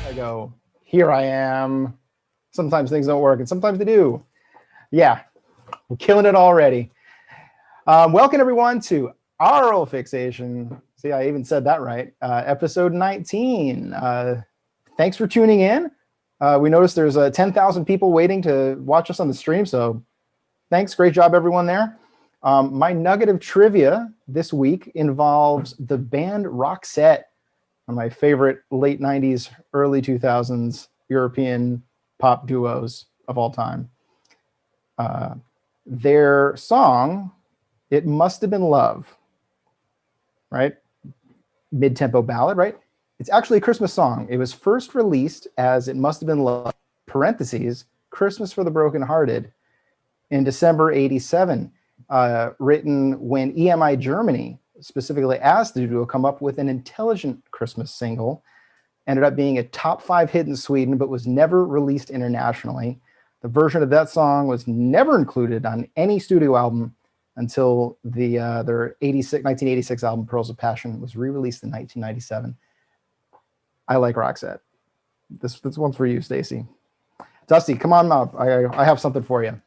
I go, here I am. Sometimes things don't work, and sometimes they do. Yeah, we're killing it already. Welcome, everyone, to Aural Fixation. See, I even said that right. Episode 19. Thanks for tuning in. We noticed there's 10,000 people waiting to watch us on the stream, so thanks. Great job, everyone there. My nugget of trivia this week involves the band Roxette, one of my favorite late 90s, early 2000s European pop duos of all time. Their song, It Must Have Been Love, right? Mid-tempo ballad, right? It's actually a Christmas song. It was first released as It Must Have Been Love, parentheses, Christmas for the Brokenhearted, in December 87, written when EMI Germany specifically asked the duo to come up with an intelligent Christmas single. Ended up being a top 5 hit in Sweden, but was never released internationally. The version of that song was never included on any studio album until their 1986 album, Pearls of Passion, was re-released in 1997. I like Roxette. This one's for you, Stacy. Dusty, come on up. I have something for you.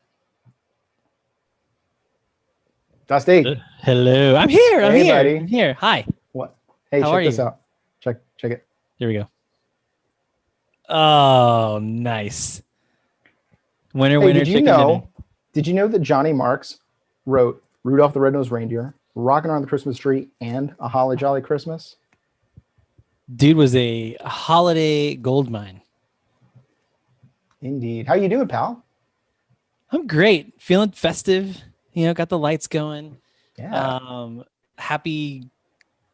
Dusty. Hello. I'm here. I'm Hey, here. buddy. I'm here. Hi. What? Hey, How check are this you? out. Check it. Here we go. Oh, nice. Winner, Hey, winner, did you chicken know? dinner. Did you know that Johnny Marks wrote Rudolph the Red-Nosed Reindeer, Rockin' Around the Christmas Tree, and A Holly Jolly Christmas? Dude was a holiday gold mine. Indeed. How you doing, pal? I'm great. Feeling festive. Got the lights going. Yeah. Happy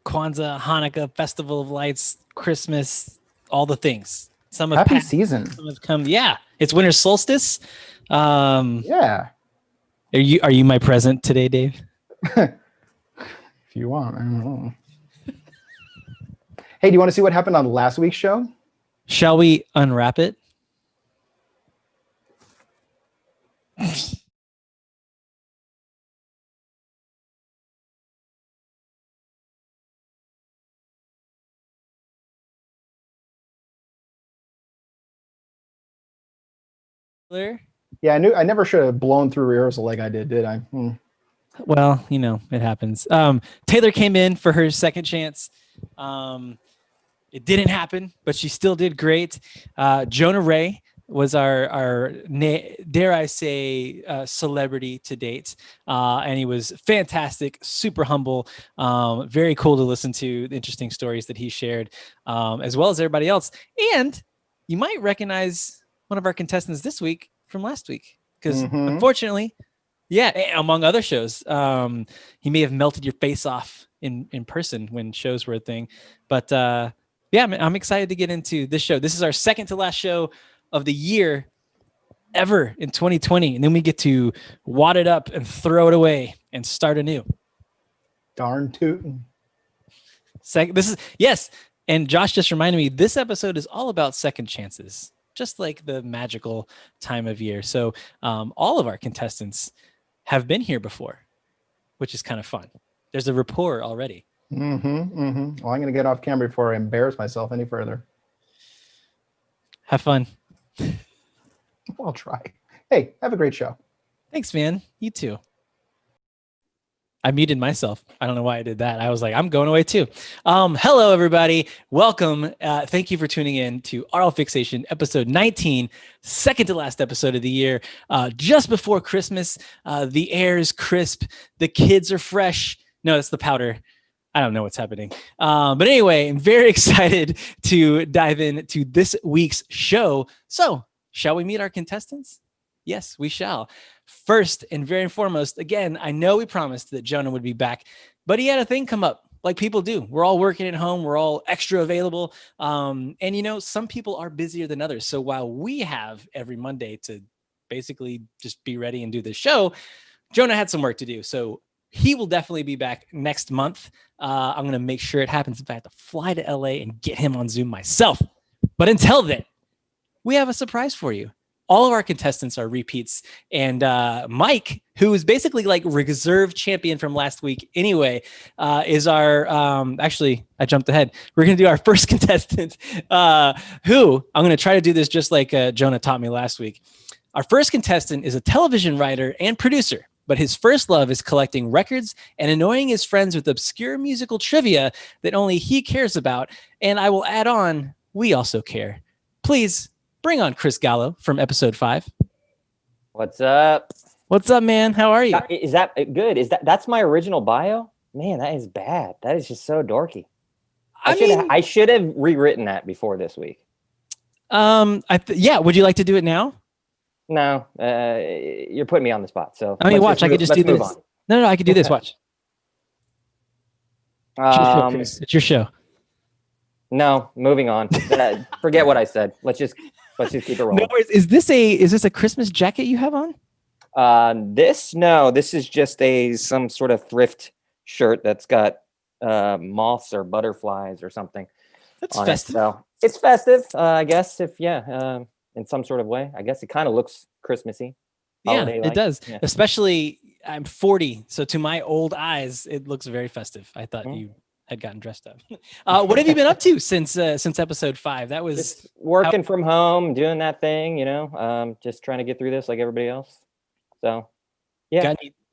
Kwanzaa, Hanukkah, Festival of Lights, Christmas, all the things. Happy season. Some have come. Yeah. It's winter solstice. Yeah. Are you my present today, Dave? If you want. I don't know. Hey, do you want to see what happened on last week's show? Shall we unwrap it? Yeah, I never should have blown through rehearsal like I did I? Well, it happens. Taylor came in for her second chance. It didn't happen, but she still did great. Jonah Ray was our dare I say, celebrity to date. And he was fantastic, super humble, very cool to listen to, the interesting stories that he shared, as well as everybody else. And you might recognize one of our contestants this week from last week, because unfortunately, yeah, among other shows, he may have melted your face off in person when shows were a thing. But yeah, I'm excited to get into this show. This is our second to last show of the year ever in 2020. And then we get to wad it up and throw it away and start anew. Darn tootin'. Yes. And Josh just reminded me, this episode is all about second chances, just like the magical time of year. So all of our contestants have been here before, which is kind of fun. There's a rapport already. Well, I'm going to get off camera before I embarrass myself any further. Have fun. I'll try. Hey, have a great show. Thanks, man. You too. I muted myself. I don't know why I did that. I was like, I'm going away too. Hello, everybody. Welcome. Thank you for tuning in to Aural Fixation, episode 19, second to last episode of the year. Just before Christmas, the air is crisp. The kids are fresh. No, that's the powder. I don't know what's happening. But anyway, I'm very excited to dive into this week's show. So, shall we meet our contestants? Yes, we shall. First and very foremost, again, I know we promised that Jonah would be back, but he had a thing come up like people do. We're all working at home. We're all extra available. And, some people are busier than others. So while we have every Monday to basically just be ready and do the show, Jonah had some work to do. So he will definitely be back next month. I'm going to make sure it happens. If I have to fly to LA and get him on Zoom myself. But until then, we have a surprise for you. all of our contestants are repeats. And Mike, who is basically like reserve champion from last week anyway, is our, actually, I jumped ahead. We're going to do our first contestant, who I'm going to try to do this just like Jonah taught me last week. Our first contestant is a television writer and producer, but his first love is collecting records and annoying his friends with obscure musical trivia that only he cares about. And I will add on, we also care. Please bring on Chris Gallo from episode 5. What's up? What's up, man? How are you? Is that good? That's my original bio? Man, that is bad. That is just so dorky. I should have rewritten that before this week. Yeah. Would you like to do it now? No, you're putting me on the spot. So I mean, watch. I could just do this. No, I could do this. Watch. It's your show. No, moving on. Forget what I said. Let's just keep it rolling. No worries. Is this a Christmas jacket you have on? This is just some sort of thrift shirt that's got moths or butterflies or something. That's festive. So it's festive, I guess. In some sort of way, I guess it kind of looks Christmassy. Yeah, it does. Yeah. Especially, I'm 40, so to my old eyes, it looks very festive. I thought you had gotten dressed up. What have you been up to since episode 5? That was just working from home, doing that thing, just trying to get through this like everybody else. So, yeah.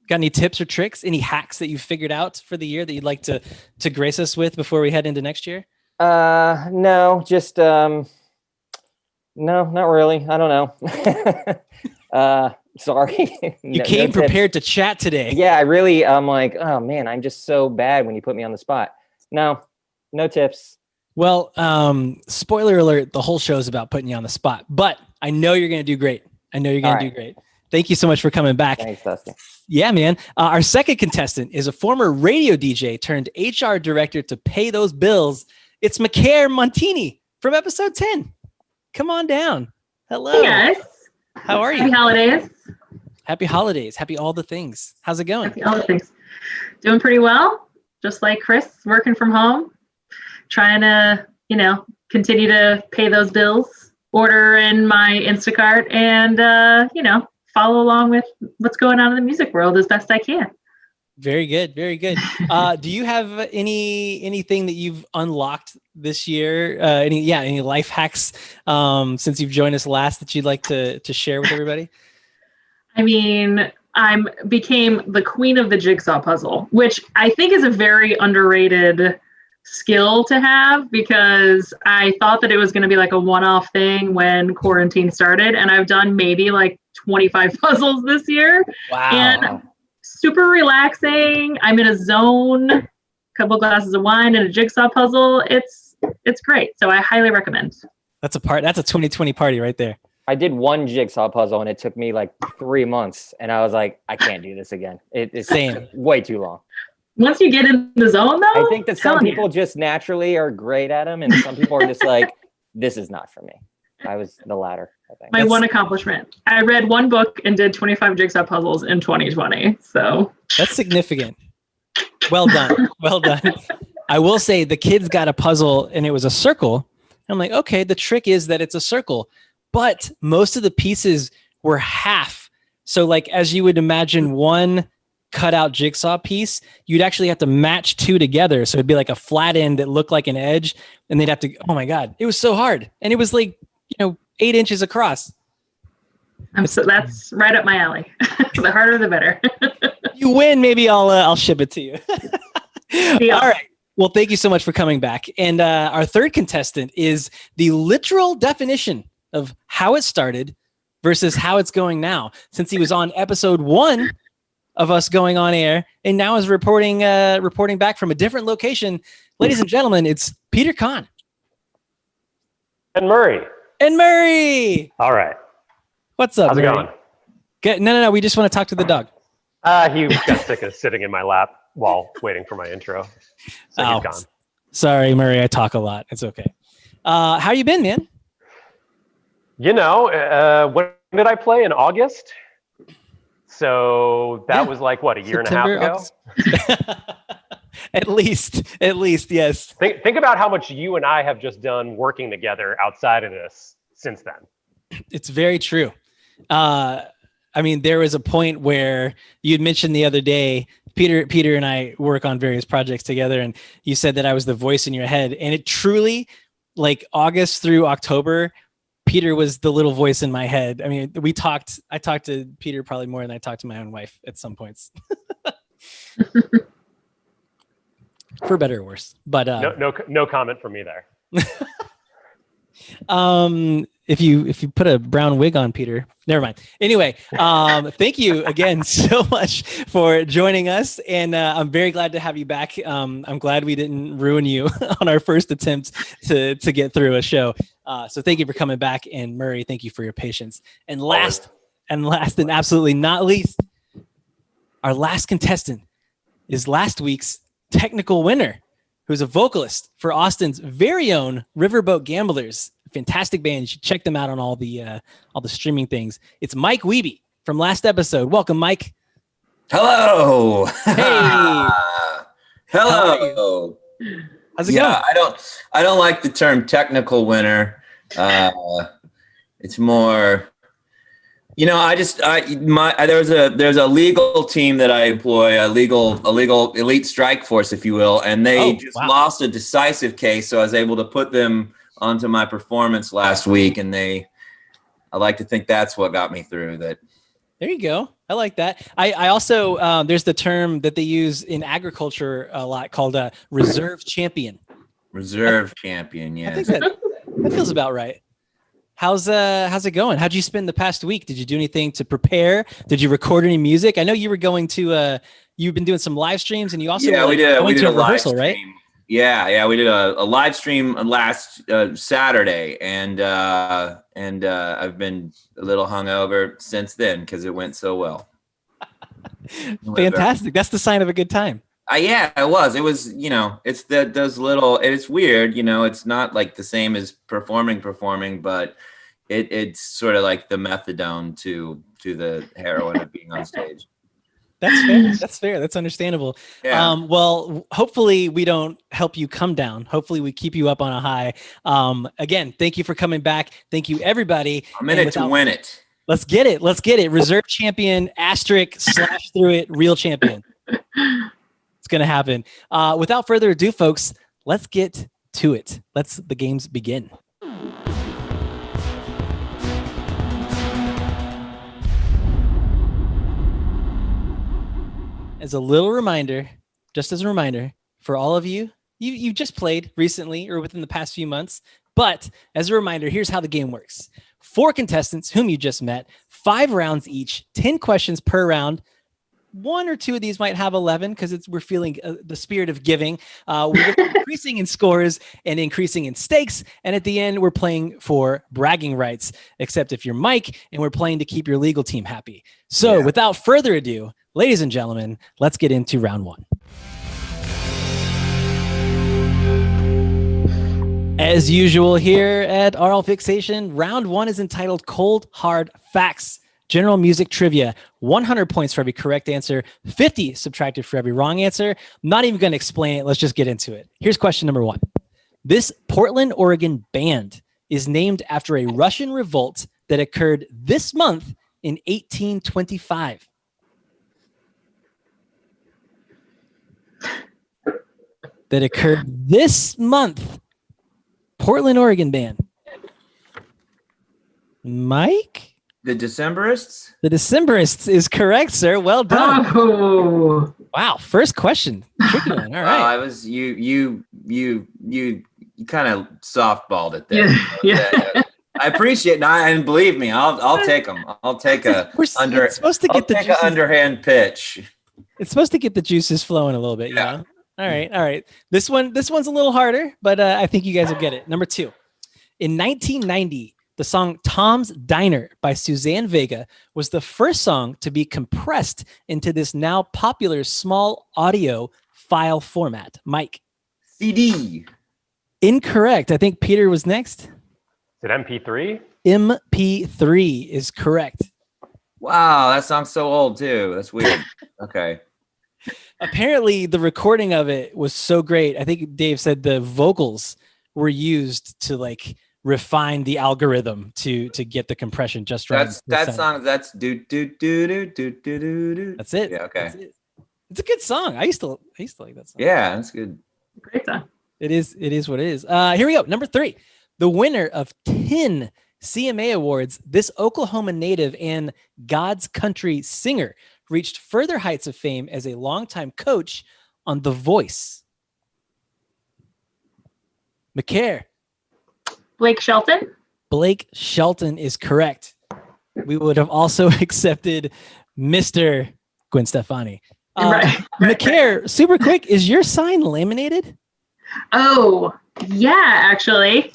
Got any tips or tricks? Any hacks that you figured out for the year that you'd like to grace us with before we head into next year? No, just no, not really. I don't know. Sorry. You came prepared to chat today. Yeah, I'm like, oh man, I'm just so bad when you put me on the spot. No tips. Well, spoiler alert, the whole show is about putting you on the spot, but I know you're going to do great. Do great. Thank you so much for coming back. Thanks, Dusty. Yeah, man. Our second contestant is a former radio DJ turned HR director to pay those bills. It's Macaire Montini from episode 10. Come on down. Hello. Hey guys. How are you? Happy holidays. Happy holidays. Happy all the things. How's it going? Happy all the things. Doing pretty well. Just like Chris, working from home, trying to, continue to pay those bills, order in my Instacart, and, follow along with what's going on in the music world as best I can. Very good. Very good. Do you have anything that you've unlocked this year? Any life hacks since you've joined us last that you'd like to share with everybody? I mean, I became the queen of the jigsaw puzzle, which I think is a very underrated skill to have, because I thought that it was going to be like a one-off thing when quarantine started, and I've done maybe like 25 puzzles this year. Wow. And super relaxing. I'm in a zone, a couple of glasses of wine and a jigsaw puzzle. It's great. So I highly recommend. That's a 2020 party right there. I did one jigsaw puzzle and it took me like 3 months, and I was like, I can't do this again. It's Same. Way too long. Once you get in the zone though, I think that some people just naturally are great at them, and some people are just like, this is not for me. I was the latter, I think. My one accomplishment. I read one book and did 25 jigsaw puzzles in 2020. So that's significant. Well done. Well done. I will say the kids got a puzzle and it was a circle. I'm like, okay, the trick is that it's a circle, but most of the pieces were half. So like, as you would imagine one cutout jigsaw piece, you'd actually have to match 2 together. So it'd be like a flat end that looked like an edge, and they'd have to, oh my God, it was so hard. And it was like, 8 inches across. So that's right up my alley. The harder, the better. You win. Maybe I'll ship it to you. Deal. All right. Well, thank you so much for coming back. And our third contestant is the literal definition of how it started versus how it's going now, since he was on episode 1 of us going on air and now is reporting back from a different location. Ladies and gentlemen, it's Peter Kahn. And Murray. All right. What's up, How's Murray? it going? Good. No. We just want to talk to the dog. He got sick of sitting in my lap while waiting for my intro. So he's gone. Sorry, Murray. I talk a lot. It's okay. How you been, man? When did I play? In August? So that was like, what, a year September, and a half ago? At least, yes. Think about how much you and I have just done working together outside of this since then. It's very true. I mean, there was a point where you'd mentioned the other day, Peter and I work on various projects together, and you said that I was the voice in your head, and it truly, like August through October, Peter was the little voice in my head. I mean, I talked to Peter probably more than I talked to my own wife at some points. For better or worse. But no comment from me there. If you put a brown wig on, Peter, never mind. Anyway, thank you again so much for joining us, and I'm very glad to have you back. I'm glad we didn't ruin you on our first attempt to get through a show. So thank you for coming back, and Murray, thank you for your patience. And last and absolutely not least, our last contestant is last week's technical winner, who's a vocalist for Austin's very own Riverboat Gamblers. Fantastic band. You should check them out on all the streaming things. It's Mike Wiebe from last episode. Welcome, Mike. Hello. Hey. Hello. How's it going? I don't like the term technical winner. It's more, there's a legal team that I employ, a legal elite strike force, if you will, and they lost a decisive case, so I was able to put them onto my performance last week, and I like to think that's what got me through that. There you go. I like that. I also, there's the term that they use in agriculture a lot called a reserve champion. Reserve champion, yeah. I think that feels about right. How's it going? How'd you spend the past week? Did you do anything to prepare? Did you record any music? I know you were going to, you've been doing some live streams, and you also we did a rehearsal, live right? stream. Yeah, we did a live stream last Saturday, and I've been a little hungover since then because it went so well. Fantastic. That's the sign of a good time. Yeah, it was. It was, it's those little. It's weird, it's not like the same as performing, but it's sort of like the methadone to the heroin of being on stage. That's fair. That's understandable. Yeah. Well, hopefully we don't help you come down. Hopefully we keep you up on a high. Again, thank you for coming back. Thank you, everybody. I'm in it to win it. Let's get it. Reserve champion, asterisk, slash through it, real champion. It's going to happen. Without further ado, folks, let's get to it. Let's the games begin. As a little reminder, just as a reminder for all of you just played recently or within the past few months, but as a reminder, here's how the game works. 4 contestants whom you just met, 5 rounds each, 10 questions per round. 1 or 2 of these might have 11 because we're feeling the spirit of giving. We're increasing in scores and increasing in stakes. And at the end, we're playing for bragging rights, except if you're Mike, and we're playing to keep your legal team happy. So without further ado, ladies and gentlemen, let's get into round 1. As usual here at Aural Fixation, round 1 is entitled Cold Hard Facts. General music trivia, 100 points for every correct answer, 50 subtracted for every wrong answer. I'm not even going to explain it. Let's just get into it. Here's question number 1. This Portland, Oregon band is named after a Russian revolt that occurred this month in 1825. That occurred this month. Portland, Oregon band. Mike? The Decemberists? The Decemberists is correct, sir. Well done. Oh. Wow, first question. Tricky one. All right. I was you kind of softballed it there. Yeah. I appreciate it, and believe me, I'll take them. I'll take underhand pitch. It's supposed to get the juices flowing a little bit, yeah. All right. This one's a little harder, but I think you guys will get it. Number 2. In 1990, the song Tom's Diner by Suzanne Vega was the first song to be compressed into this now popular small audio file format. Mike? CD. Incorrect. I think Peter was next. Is it MP3? MP3 is correct. Wow, that song's so old too. That's weird. Okay. Apparently, the recording of it was so great. I think Dave said the vocals were used to refine the algorithm to get the compression just right. That's do do do do do do do. That's it. Yeah, okay. That's it. It's a good song. I used to like that song. Yeah, that's good. Great song. It is what it is. Here we go. Number 3. The winner of 10 CMA Awards, this Oklahoma native and God's country singer reached further heights of fame as a longtime coach on The Voice. Macaire. Blake Shelton. Blake Shelton is correct. We would have also accepted Mr. Gwen Stefani. Macaire, super quick, is your sign laminated? Oh, yeah, actually.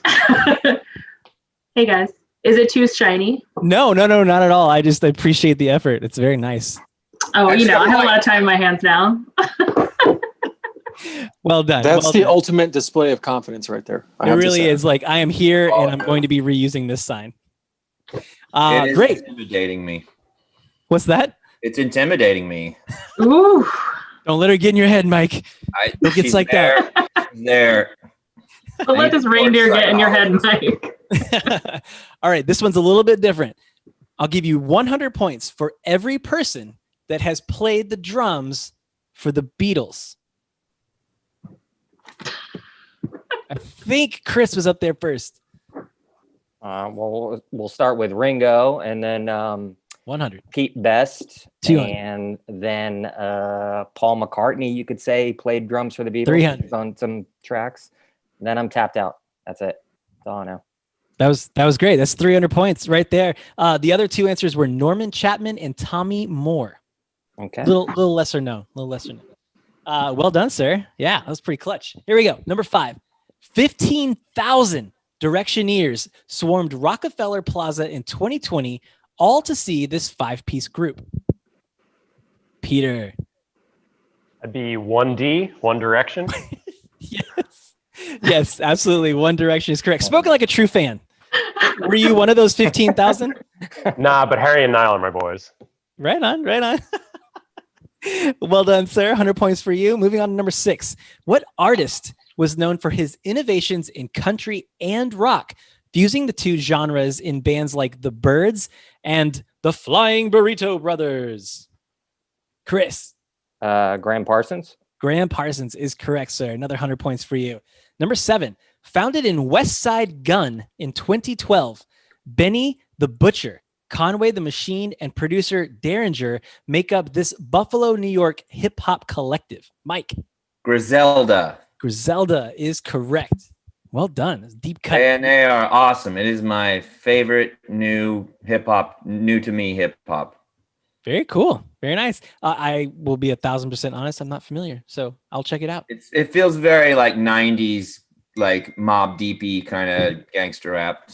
Hey, guys. Is it too shiny? No, not at all. I just appreciate the effort. It's very nice. Oh, I have a lot of time in my hands now. Well done. That's the ultimate display of confidence right there. It really is. Like, I am here and I'm going to be reusing this sign. It is great. intimidating me. What's that? It's intimidating me. Ooh. Don't let her get in your head, Mike. It gets like that. She's there. Don't let this reindeer get in your head, Mike. All right, this one's a little bit different. I'll give you 100 points for every person that has played the drums for the Beatles. I think Chris was up there first. Well, we'll start with Ringo, and then 100. Pete Best, 200. and then Paul McCartney. You could say played drums for the Beatles 300 on some tracks. And then I'm tapped out. That's it. That's all I know. That was great. That's 300 points right there. The other 2 answers were Norman Chapman and Tommy Moore. Okay. Little lesser known. Well done, sir. Yeah, that was pretty clutch. Here we go. Number 5. 15,000 Directioneers swarmed Rockefeller Plaza in 2020, all to see this 5-piece group. Peter. That'd be 1D, One Direction. Yes, absolutely. One Direction is correct. Spoken like a true fan. Were you one of those 15,000? Nah, but Harry and Niall are my boys. Right on. Well done, sir. 100 points for you. Moving on to number 6. What artist was known for his innovations in country and rock, fusing the 2 genres in bands like The Byrds and the Flying Burrito Brothers? Chris. Graham Parsons. Graham Parsons is correct, sir. Another 100 points for you. Number 7. Founded in West Side Gun in 2012, Benny the Butcher, Conway the Machine, and producer Derringer make up this Buffalo, New York hip-hop collective. Mike. Griselda. Griselda is correct. Well done. That's a deep cut. And they are awesome. It is my favorite new to me hip hop. Very cool. Very nice. I will be 1,000% honest. I'm not familiar, so I'll check it out. It feels very like 90s, like Mobb Deep-y kind of gangster rap.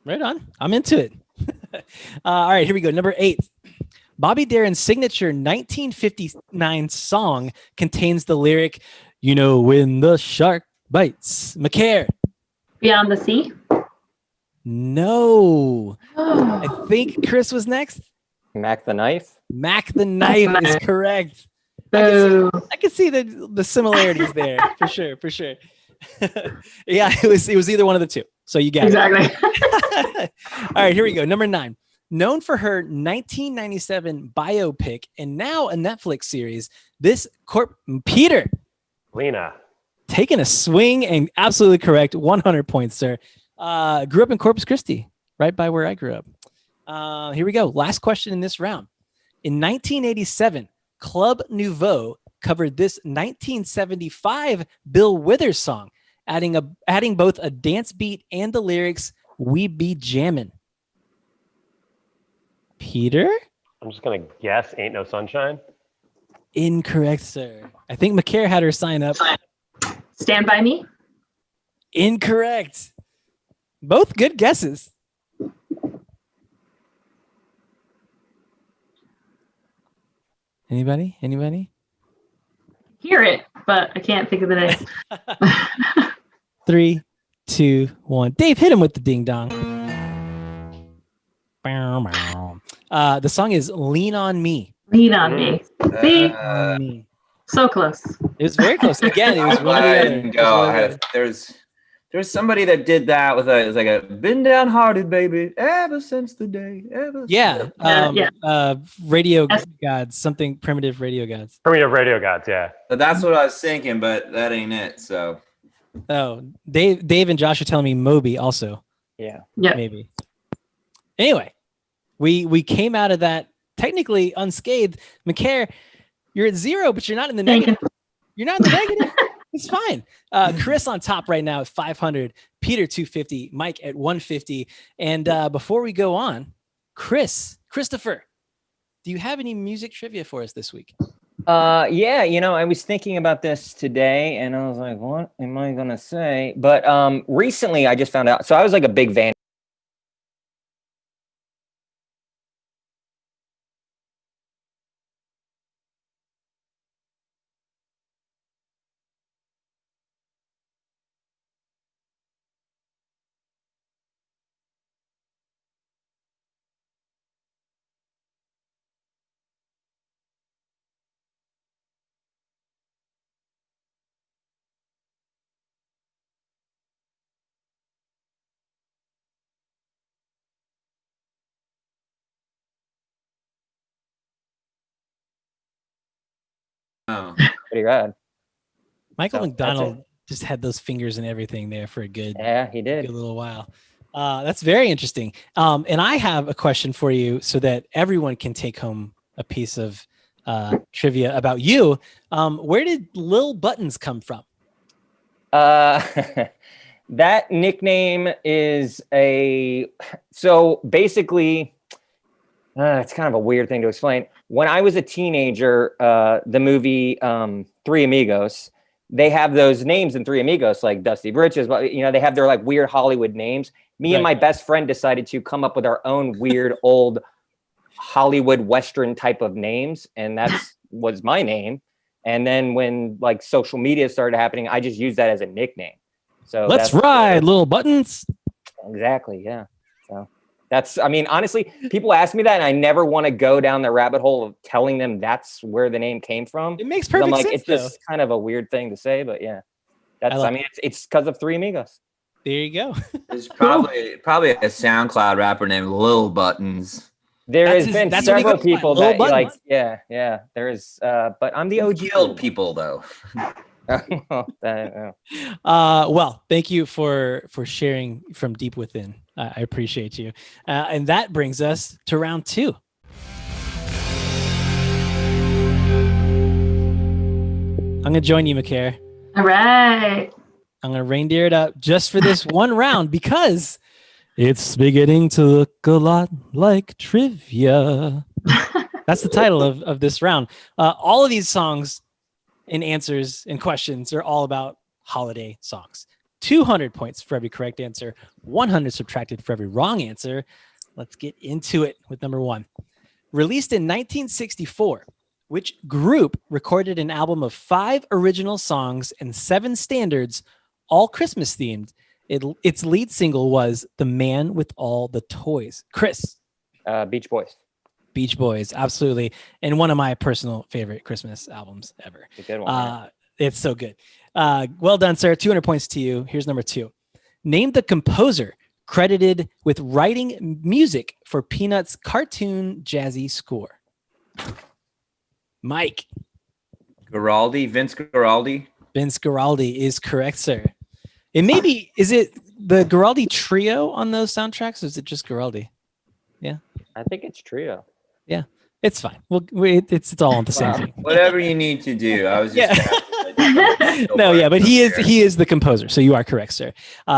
Right on. I'm into it. All right, here we go. Number 8. Bobby Darin's signature 1959 song contains the lyric, "You know when the shark bites." Macaire. Beyond the Sea. No. I think Chris was next. Mac the Knife. Mac the Knife is correct. Boo. I can see the similarities there for sure. Yeah, it was either one of the 2. So you got exactly. it. All right, here we go. Number 9. Known for her 1997 biopic and now a Netflix series, this Peter. Lena. Taking a swing and absolutely correct. 100 points, sir. Grew up in Corpus Christi, right by where I grew up. Here we go. Last question in this round. In 1987, Club Nouveau covered this 1975 Bill Withers song, adding both a dance beat and the lyrics, "We Be Jammin'." Peter? I'm just going to guess Ain't No Sunshine. Incorrect, sir. I think Macaire had her sign up. Stand By Me. Incorrect. Both good guesses. Anybody? Hear it, but I can't think of the name. 3, 2, 1. Dave, hit him with the ding dong. The song is "Lean on Me." Lean on Me. See? So close. It was very close. Again, it was one of I the didn't go. There's There's somebody that did that with it's like a been downhearted baby ever since the day ever. Yeah. Radio gods, something primitive radio gods. Primitive radio gods, yeah. So that's what I was thinking, but that ain't it. So. Oh, Dave and Josh are telling me Moby also. Yeah. Maybe. Anyway, we came out of that technically unscathed. Macaire, you're at 0, but you're not in the negative. You're not in the negative. It's fine. Chris on top right now at 500, Peter 250, Mike at 150. And before we go on, Christopher, do you have any music trivia for us this week? Yeah, I was thinking about this today and I was like, what am I gonna say? But recently I just found out, so I was like a big Van. Oh. Pretty rad. Michael So, McDonald just had those fingers and everything there for a good, he did. good little while. That's very interesting. And I have a question for you so that everyone can take home a piece of trivia about you. Where did Lil Buttons come from? That nickname is so basically, it's kind of a weird thing to explain. When I was a teenager, the movie Three Amigos, they have those names in Three Amigos, like Dusty Britches, but they have their like weird Hollywood names. Me and my best friend decided to come up with our own weird old Hollywood Western type of names, and was my name. And then when like social media started happening, I just used that as a nickname. So Let's ride, Lil Buttons. Exactly, yeah. So honestly, people ask me that, and I never want to go down the rabbit hole of telling them that's where the name came from. It makes perfect sense. It's just kind of a weird thing to say, but yeah, it's because of Three Amigos. There you go. There's probably a SoundCloud rapper named Lil Buttons. There has been several people that like, yeah. There is, but I'm the OG. Killed people though. Well, thank you for sharing from deep within. I appreciate you. And that brings us to round 2. I'm going to join you, Macaire. All right. I'm going to reindeer it up just for this one round because it's beginning to look a lot like trivia. That's the title of this round. All of these songs and answers and questions are all about holiday songs. 200 points for every correct answer, 100 subtracted for every wrong answer. Let's get into it with number 1. Released in 1964, which group recorded an album of 5 original songs and 7 standards, all Christmas themed? Its lead single was The Man with All the Toys. Chris. Beach Boys. Beach Boys, absolutely. And one of my personal favorite Christmas albums ever. It's a good one. It's so good. Well done, sir. 200 points to you. Here's number 2. Name the composer credited with writing music for Peanuts' cartoon Jazzy score. Mike. Vince Geraldi. Vince Geraldi is correct, sir. It may be, is it the Geraldi trio on those soundtracks, or is it just Geraldi? Yeah. I think it's trio. Yeah, it's fine. Well, it's all on the same thing. Whatever you need to do. I was just but he is the composer. So you are correct, sir.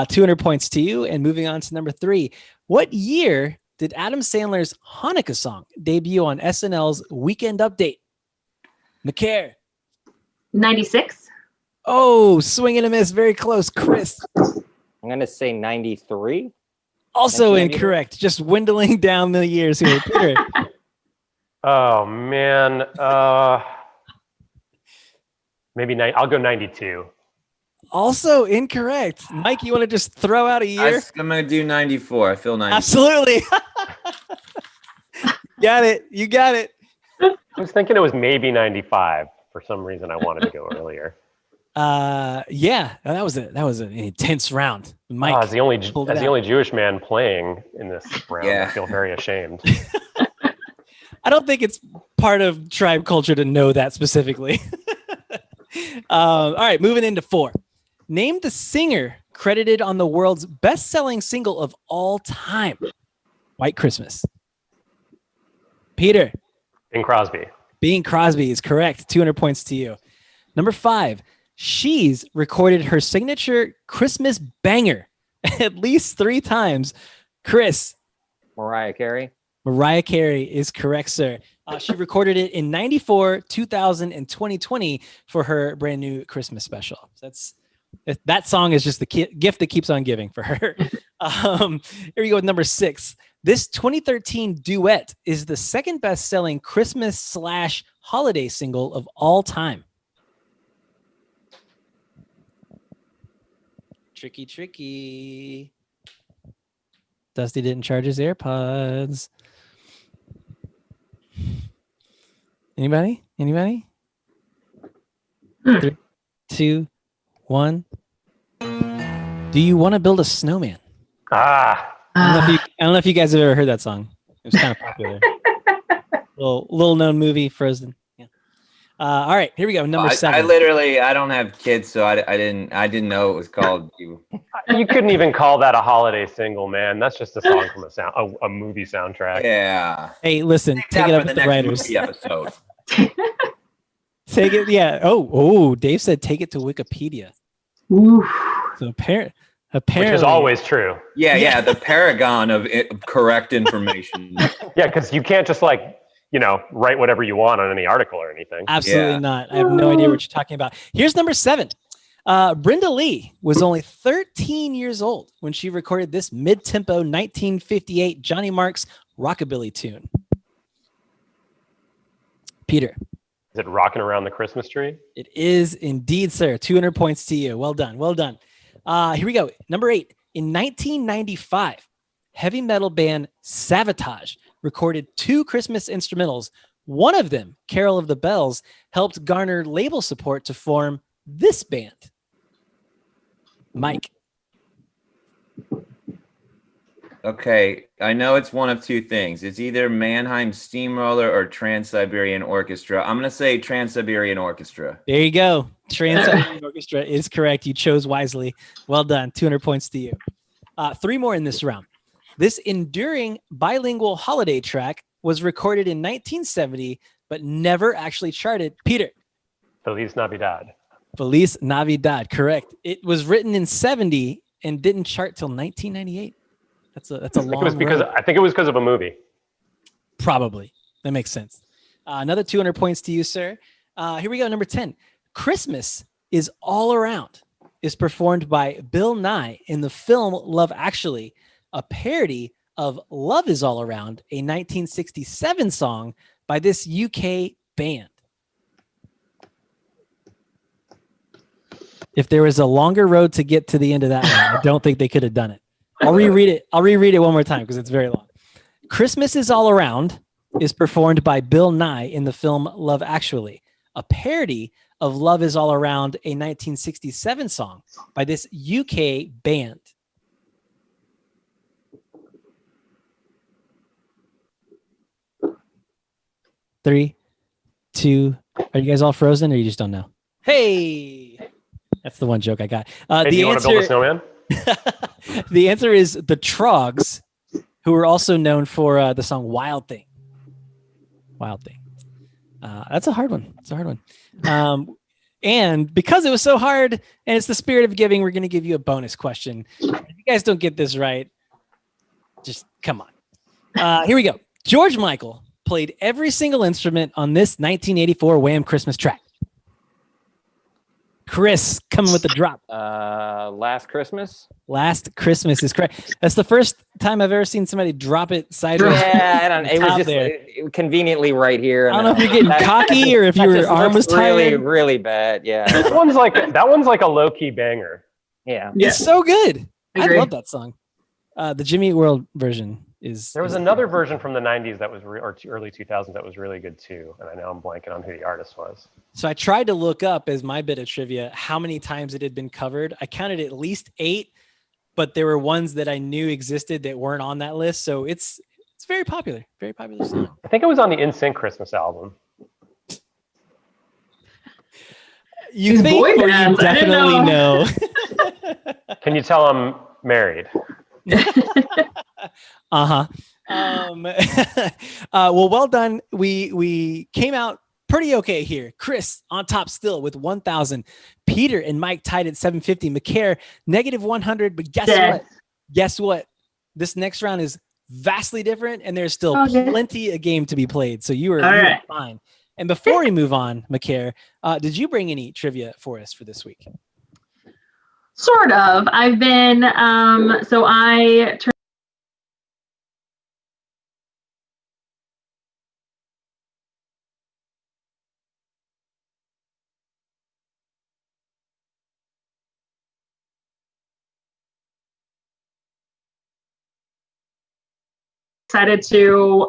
200 points to you. And moving on to number 3. What year did Adam Sandler's Hanukkah song debut on SNL's Weekend Update? Macaire. 96. Oh, swing and a miss. Very close. Chris. I'm going to say 93. Also incorrect. Just dwindling down the years here. Peter. Oh, man. Maybe I'll go 92. Also incorrect. Mike, you want to just throw out a year? I'm going to do 94. I feel 94. Absolutely. Got it. You got it. I was thinking it was maybe 95. For some reason, I wanted to go earlier. Yeah, that was an intense round. Mike, As the only pulled it as the out. only Jewish man playing in this round, Yeah. I feel very ashamed. I don't think it's part of tribe culture to know that specifically. All right, moving into 4. Name the singer credited on the world's best-selling single of all time, White Christmas. Peter. Bing Crosby. Bing Crosby is correct. 200 points to you. Number 5. She's recorded her signature Christmas banger at least 3 times. Chris. Mariah Carey. Mariah Carey is correct, sir. She recorded it in 94, 2000, and 2020 for her brand new Christmas special. That song is just the gift that keeps on giving for her. Here we go with number 6. This 2013 duet is the second best-selling Christmas/holiday single of all time. Tricky. Dusty didn't charge his AirPods. Anybody? 3, 2, 1. Do you want to build a snowman? Ah, I don't know if you guys have ever heard that song. It was kind of popular. little known movie, Frozen. Yeah. All right, here we go. Number 7. I don't have kids, so I didn't know it was called. you couldn't even call that a holiday single, man. That's just a song from a movie soundtrack. Yeah. Hey, listen, take it up with the writers. movie episode. Take it, yeah. Oh, Dave said take it to Wikipedia. Oof. So apparently, Which is always true. Yeah, the paragon of correct information. Yeah, because you can't just write whatever you want on any article or anything. Absolutely Yeah. not. I have no idea what you're talking about. Here's number 7. Brenda Lee was only 13 years old when she recorded this mid-tempo 1958 Johnny Marks rockabilly tune. Peter. Is it Rocking Around the Christmas Tree? It is indeed, sir. 200 points to you. Well done. Here we go. Number 8. In 1995, heavy metal band Savatage recorded 2 Christmas instrumentals. One of them, Carol of the Bells, helped garner label support to form this band. Mike. Okay, I know it's one of 2 things. It's either Mannheim Steamroller or Trans-Siberian Orchestra. I'm going to say Trans-Siberian Orchestra. There you go. Trans-Siberian Orchestra is correct. You chose wisely. Well done. 200 points to you. 3 more in this round. This enduring bilingual holiday track was recorded in 1970, but never actually charted. Peter. Feliz Navidad. Feliz Navidad. Correct. It was written in 70 and didn't chart till 1998. That's a long road. I think it was because of a movie. Probably. That makes sense. Another 200 points to you, sir. Here we go. Number 10. Christmas is All Around is performed by Bill Nye in the film Love Actually, a parody of Love is All Around, a 1967 song by this UK band. If there was a longer road to get to the end of that one, I don't think they could have done it. I'll reread it one more time because it's very long. Christmas is All Around is performed by Bill Nye in the film Love Actually, a parody of Love is All Around, a 1967 song by this UK band. Three, 2, are you guys all frozen or you just don't know? Hey, that's the one joke I got. Hey, do you want to build a snowman? The answer is the Trogs, who are also known for the song Wild Thing. Wild Thing. That's a hard one. And because it was so hard and it's the spirit of giving, we're going to give you a bonus question. If you guys don't get this right, just come on. Here we go. George Michael played every single instrument on this 1984 Wham! Christmas track. Chris, coming with the drop. Last Christmas. Last Christmas is correct. That's the first time I've ever seen somebody drop it sideways. Yeah, I don't. It was just conveniently right here. I don't know if you're getting cocky or if your arm was really, tired. really bad. Yeah. That one's like a low key banger. Yeah. It's so good. I Agree. love that song. The Jimmy Eat World version There was another version from the 90s that was or early 2000s that was really good too, and I know I'm blanking on who the artist was. So I tried to look up as my bit of trivia how many times it had been covered. I counted at least 8, but there were ones that I knew existed that weren't on that list. So it's very popular song. I think it was on the NSYNC Christmas album. You These think, boy or you bands, I didn't definitely know. Can you tell I'm married? Uh-huh. Well done. We came out pretty okay here. Chris on top still with 1,000. Peter and Mike tied at 750. Macaire -100. But guess what? This next round is vastly different, and there's still plenty of game to be played. So you are fine. And before we move on, Macaire, did you bring any trivia for us for this week? Sort of. I've been so I decided to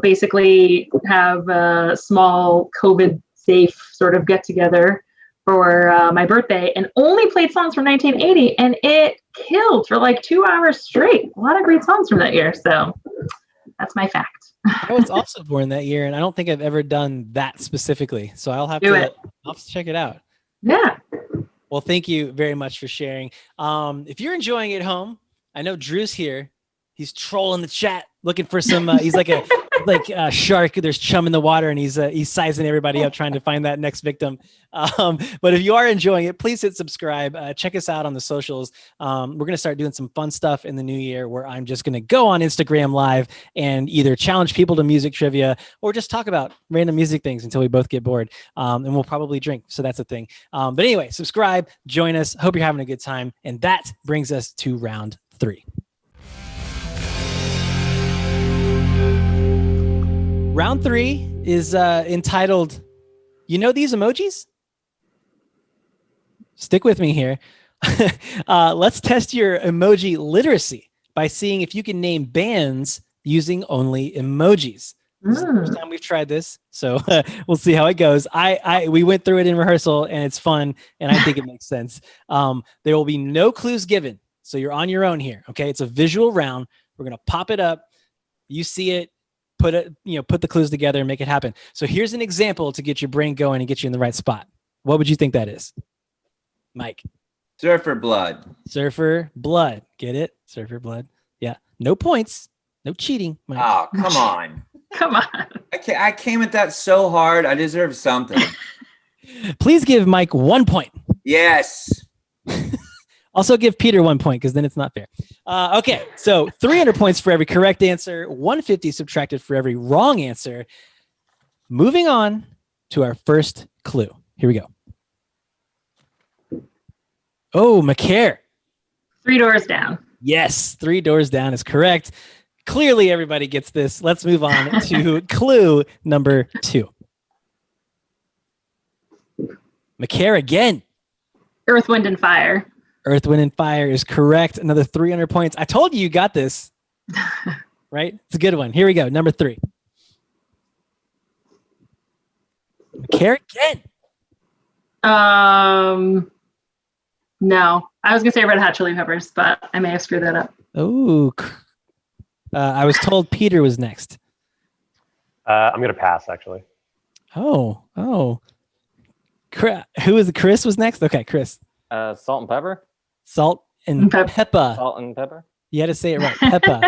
basically have a small COVID safe sort of get together for my birthday, and only played songs from 1980, and it killed for like 2 hours straight. A lot of great songs from that year. So that's my fact. I was also born that year, and I don't think I've ever done that specifically. So I'll have to check it out. Yeah. Well, thank you very much for sharing. If you're enjoying it at home, I know Drew's here. He's trolling the chat, looking for some. He's like a shark. There's chum in the water, and he's sizing everybody up, trying to find that next victim. But if you are enjoying it, please hit subscribe. Check us out on the socials. We're gonna start doing some fun stuff in the new year, where I'm just gonna go on Instagram Live and either challenge people to music trivia or just talk about random music things until we both get bored. And we'll probably drink. So that's a thing. But anyway, subscribe, join us. Hope you're having a good time. And that brings us to round 3. Round 3 is entitled, You Know These Emojis? Stick with me here. Let's test your emoji literacy by seeing if you can name bands using only emojis. This is the first time we've tried this, so we'll see how it goes. We went through it in rehearsal, and it's fun, and I think it makes sense. There will be no clues given, so you're on your own here. Okay, it's a visual round. We're gonna pop it up. You see it. Put the clues together and make it happen. So here's an example to get your brain going and get you in the right spot. What would you think that is? Mike. Surfer blood. Surfer blood. Get it? Surfer blood. Yeah. No points. No cheating, Mike. Oh, come on. Come on. I came at that so hard. I deserve something. Please give Mike 1 point. Yes. Also give Peter 1 point, because then it's not fair. Okay, so 300 points for every correct answer, 150 subtracted for every wrong answer. Moving on to our first clue. Here we go. Oh, Macaire. 3 Doors Down. Yes, 3 Doors Down is correct. Clearly everybody gets this. Let's move on to clue number 2. Macaire again. Earth, Wind, and Fire. Earth, Wind, and Fire is correct. Another 300 points. I told you got this. Right? It's a good one. Here we go. Number 3. Macaire again. No. I was going to say Red Hot Chili Peppers, but I may have screwed that up. Oh. I was told Peter was next. I'm going to pass, actually. Oh. Who is Chris was next? Okay, Chris. Salt and pepper. Salt and pepper. Salt and pepper. You had to say it right. Pepper.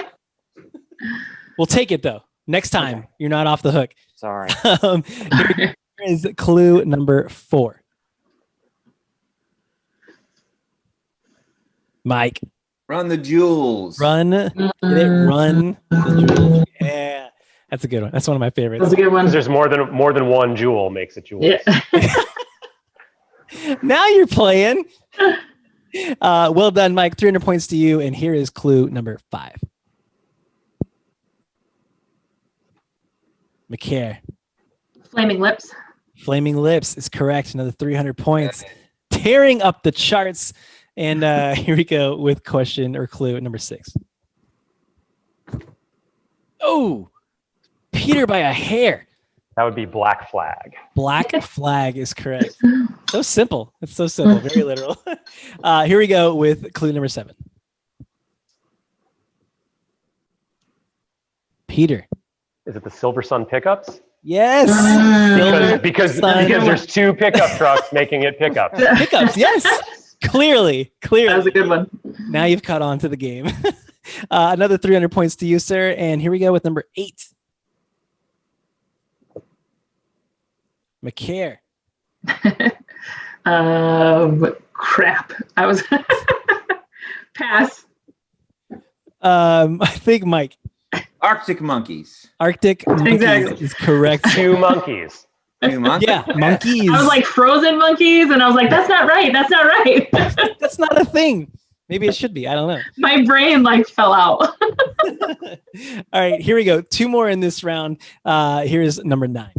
We'll take it though. Next time, okay. You're not off the hook. Sorry. Here is clue number 4. Mike. Run the jewels. Run. Get it? Run the jewels. Yeah. That's a good one. That's one of my favorites. That's a good one. Because there's more than one jewel makes it jewels. Yeah. Now you're playing. Well done, Mike. 300 points to you. And here is clue number 5. Macaire. Flaming Lips. Flaming Lips is correct. Another 300 points. Tearing up the charts. And here we go with question or clue number 6. Oh, Peter by a hair. That would be Black Flag. Black Flag is correct. So simple. It's so simple. Very literal. Here we go with clue number 7. Peter. Is it the Silver Sun pickups? Yes. Because Sun. there's 2 pickup trucks making it pickups. Pickups. Yes. Clearly. That was a good one. Now you've caught on to the game. Another 300 points to you, sir. And here we go with number 8. Macaire. Crap. I was pass. I think Mike. Arctic monkeys. Arctic monkeys Exactly. is correct. 2 monkeys. Two monkeys? Yeah, monkeys. I was like frozen monkeys, and I was like, that's not right. That's not right. That's not a thing. Maybe it should be. I don't know. My brain like fell out. All right, here we go. 2 more in this round. Here's number 9.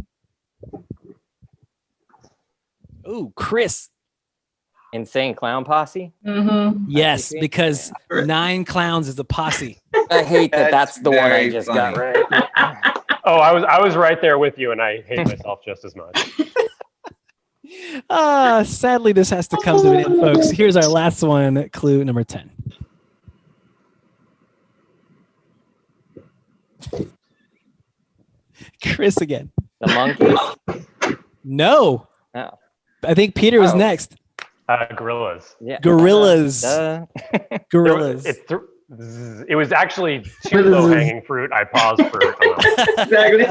Ooh, Chris. Insane Clown Posse. Mm-hmm. Yes, because 9 clowns is a posse. I hate that. That's the one I very just funny. got right. Oh, I was right there with you, and I hate myself just as much. Sadly, this has to come to an end, folks. Here's our last one, clue number 10. Chris again. The monkeys. No. Oh. I think Peter was Oh. next. Gorillas. Yeah. Gorillas. Gorillas. Gorillas. It was actually 2 low-hanging fruit. I paused for a moment. Exactly.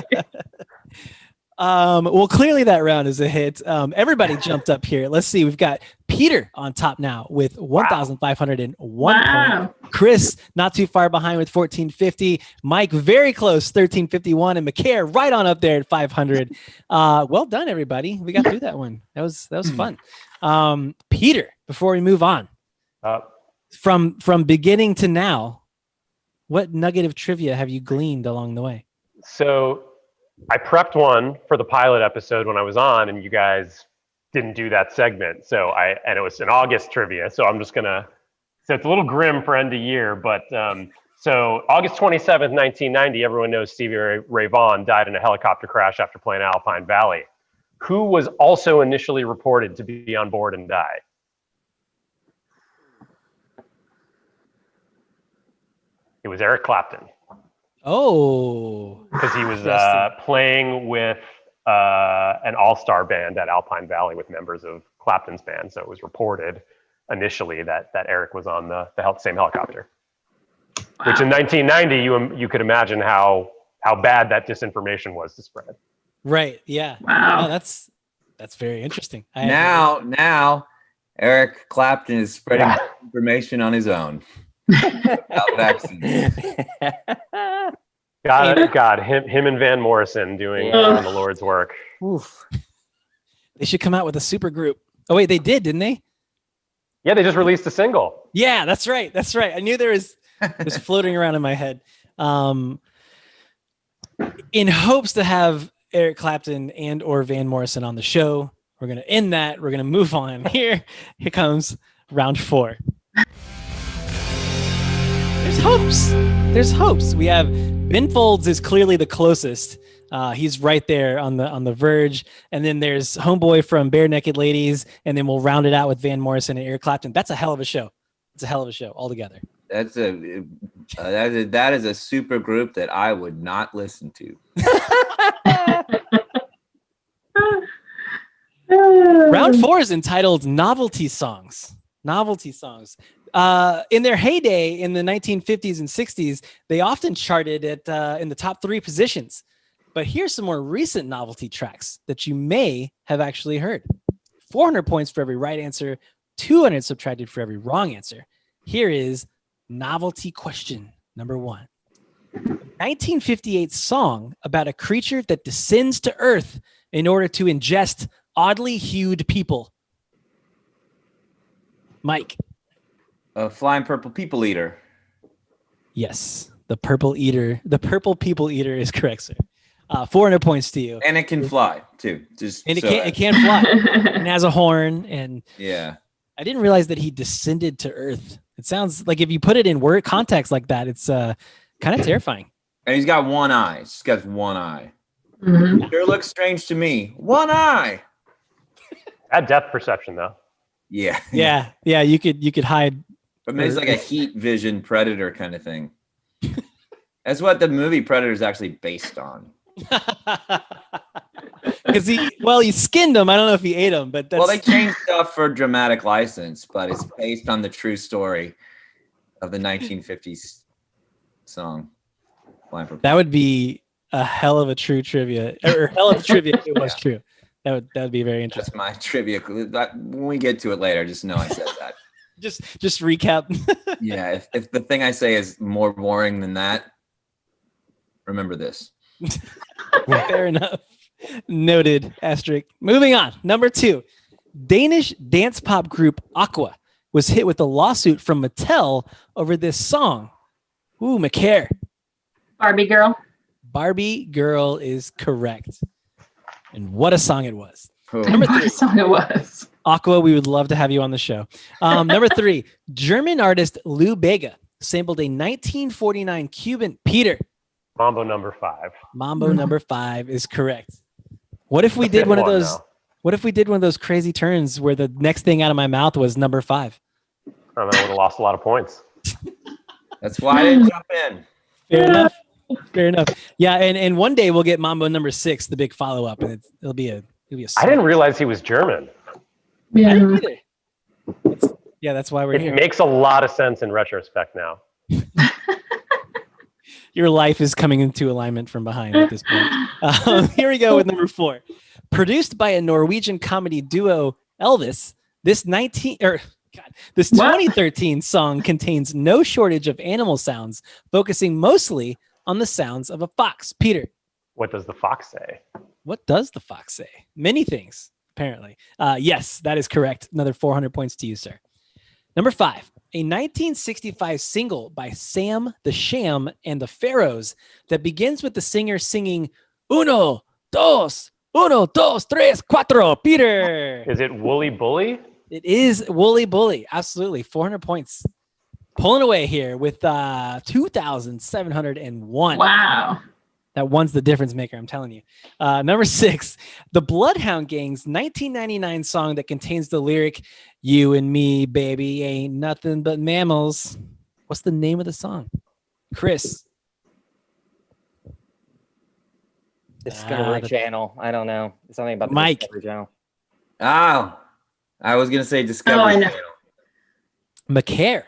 Well, clearly that round is a hit. Everybody jumped up here. Let's see. We've got Peter on top now with 1,501 Wow. points. Chris not too far behind with 1,450. Mike very close, 1,351, and Macaire right on up there at 500. Well done, everybody. We got through that one. That was fun. Peter, before we move on, from beginning to now, what nugget of trivia have you gleaned along the way? So I prepped one for the pilot episode when I was on, and you guys didn't do that segment. And it was an August trivia. So I'm just gonna. So it's a little grim for end of year, but so August 27th, 1990. Everyone knows Stevie Ray Vaughan died in a helicopter crash after playing Alpine Valley. Who was also initially reported to be on board and die? It was Eric Clapton. Oh, Because he was Interesting. playing with an all-star band at Alpine Valley with members of Clapton's band. So it was reported initially that Eric was on the same helicopter. Which in 1990, you could imagine how bad that disinformation was to spread. right. Yeah. Wow. Oh, that's very interesting. Now, Eric Clapton is spreading information on his own. About vaccines. God, him and Van Morrison doing the Lord's work. Oof. They should come out with a super group. Oh wait, they did, didn't they? Yeah, they just released a single. Yeah, that's right. That's right. I knew there was it was floating around in my head. In hopes to have Eric Clapton and or Van Morrison on the show, we're gonna end that. We're gonna move on. Here comes round 4. There's hopes. There's hopes. We have Ben Folds is clearly the closest. He's right there on the verge. And then there's Homeboy from Bare Naked Ladies, and then we'll round it out with Van Morrison and Eric Clapton. That's a hell of a show. It's a hell of a show altogether. That is a super group that I would not listen to. Round 4 is entitled Novelty Songs. Novelty songs. In their heyday in the 1950s and 60s, they often charted in the top 3 positions. But here's some more recent novelty tracks that you may have actually heard. 400 points for every right answer, 200 subtracted for every wrong answer. Here is novelty question number 1. 1958 song about a creature that descends to Earth in order to ingest oddly hued people. Mike. A flying purple people eater. Yes, the purple people eater is correct, sir. 400 points to you. And it can fly too. And it can fly. And has a horn. And yeah. I didn't realize that he descended to Earth. It sounds like if you put it in word context like that, it's kind of terrifying. And he's got one eye. He's got one eye. Mhm. Sure looks strange to me. One eye. Add depth perception though. Yeah. Yeah, yeah. You could hide. But maybe it's like a heat vision predator kind of thing. That's what the movie Predator is actually based on. Because he skinned him. I don't know if he ate him, but that's Well, they changed stuff for dramatic license, but it's based on the true story of the 1950s song. that would be a hell of a true trivia, or hell of a trivia if it was true. That would be very interesting. That's my trivia. When we get to it later, just know I said that. Just recap. Yeah, if the thing I say is more boring than that, remember this. Fair enough. Noted. Asterisk. Moving on. Number 2. Danish dance pop group Aqua was hit with a lawsuit from Mattel over this song. Ooh, Macaire. Barbie girl. Barbie Girl is correct. And what a song it was. Oh. Number What 3. a song it was. Aqua, we would love to have you on the show. Number 3. German artist Lou Bega sampled a 1949 Cuban Peter. Mambo number 5. Mambo number 5 is correct. What if we did one of Good one, those? though. What if we did one of those crazy turns where the next thing out of my mouth was number 5? I don't know, I would have lost a lot of points. That's why I didn't jump in. Fair enough. Fair enough. Yeah, and one day we'll get Mambo number 6, the big follow up, and it'll be a. I didn't realize he was German. I Yeah. didn't either. That's why we're It here. makes a lot of sense in retrospect now. Your life is coming into alignment from behind at this point. Here we go with number 4. Produced by a Norwegian comedy duo, Elvis, this 2013 song contains no shortage of animal sounds, focusing mostly on the sounds of a fox. Peter, What does the fox say? what does the fox say? Many things, apparently. Yes, that is correct. Another 400 points to you, sir. Number 5, a 1965 single by Sam the Sham and the Pharaohs that begins with the singer singing uno, dos, tres, cuatro. Peter. Is it Woolly Bully? It is Woolly Bully. Absolutely. 400 points. Pulling away here with 2,701. Wow. That one's the difference maker, I'm telling you. Number 6, the Bloodhound Gang's 1999 song that contains the lyric, "You and me, baby, ain't nothing but mammals." What's the name of the song? Chris. Discovery Channel. I don't know. Something about the Mike. Discovery Channel. Oh, I was going to say Discovery I know. Channel. Macaire.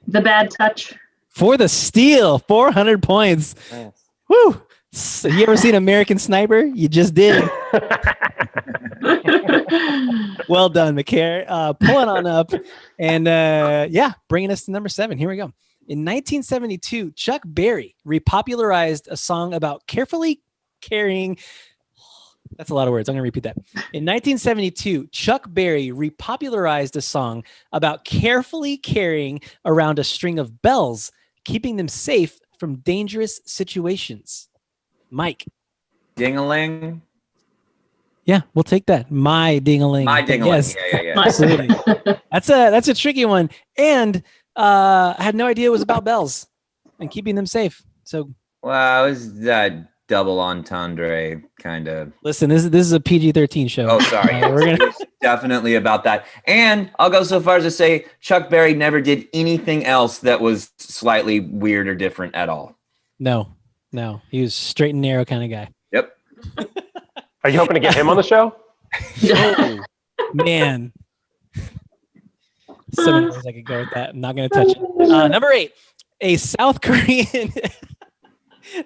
The Bad Touch. For the steal, 400 points. Nice. Woo! So you ever seen American Sniper? You just did. Well done, Macaire. Pulling on up and bringing us to number 7. Here we go. In 1972, Chuck Berry repopularized a song about carefully carrying. That's a lot of words. I'm going to repeat that. In 1972, Chuck Berry repopularized a song about carefully carrying around a string of bells, keeping them safe from dangerous situations. Mike. Ding-a-ling. Yeah, we'll take that. My ding-a-ling. My ding-a-ling. Yes, Yeah. absolutely. That's a tricky one. And I had no idea it was about bells and keeping them safe. So, Well, it was that double entendre kind of. listen, this is a PG-13 show. Oh, sorry. We're gonna. It's definitely about that. And I'll go so far as to say Chuck Berry never did anything else that was slightly weird or different at all. No, he was straight and narrow kind of guy. Yep. Are you hoping to get him on the show? Oh, man. So many ways I could go with that. I'm not going to touch it. Number 8, a South Korean.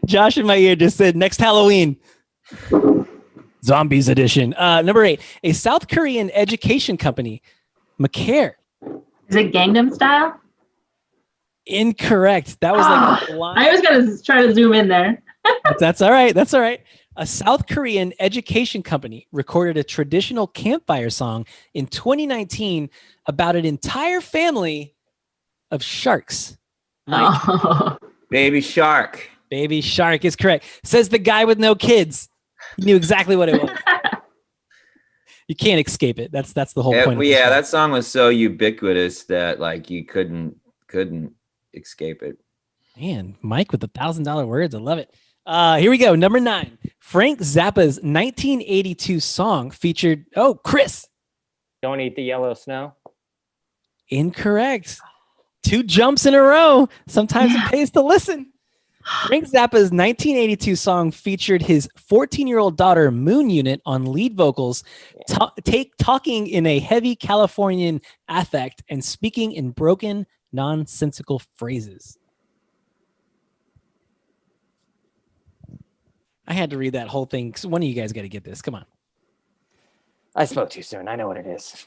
Josh in my ear just said next Halloween. Zombies edition. Number 8, a South Korean education company, Macaire. Is it Gangnam Style? Incorrect. That was like a line. I was gonna try to zoom in there. That's all right. That's all right. A South Korean education company recorded a traditional campfire song in 2019 about an entire family of sharks. Mike, Oh. Baby Shark. Baby Shark is correct. Says the guy with no kids. He knew exactly what it was. You can't escape it. That's the whole point. Yeah, that song was so ubiquitous that like you couldn't escape it. Man, Mike with the $1,000 words. I love it. Here we go. Number 9. Frank Zappa's 1982 song featured. Oh, Chris. Don't eat the yellow snow. Incorrect. 2 jumps in a row. Sometimes it pays to listen. Frank Zappa's 1982 song featured his 14-year-old daughter, Moon Unit, on lead vocals, talking in a heavy Californian affect and speaking in broken, nonsensical phrases. I had to read that whole thing. One of you guys got to get this. Come on. I spoke too soon. I know what it is.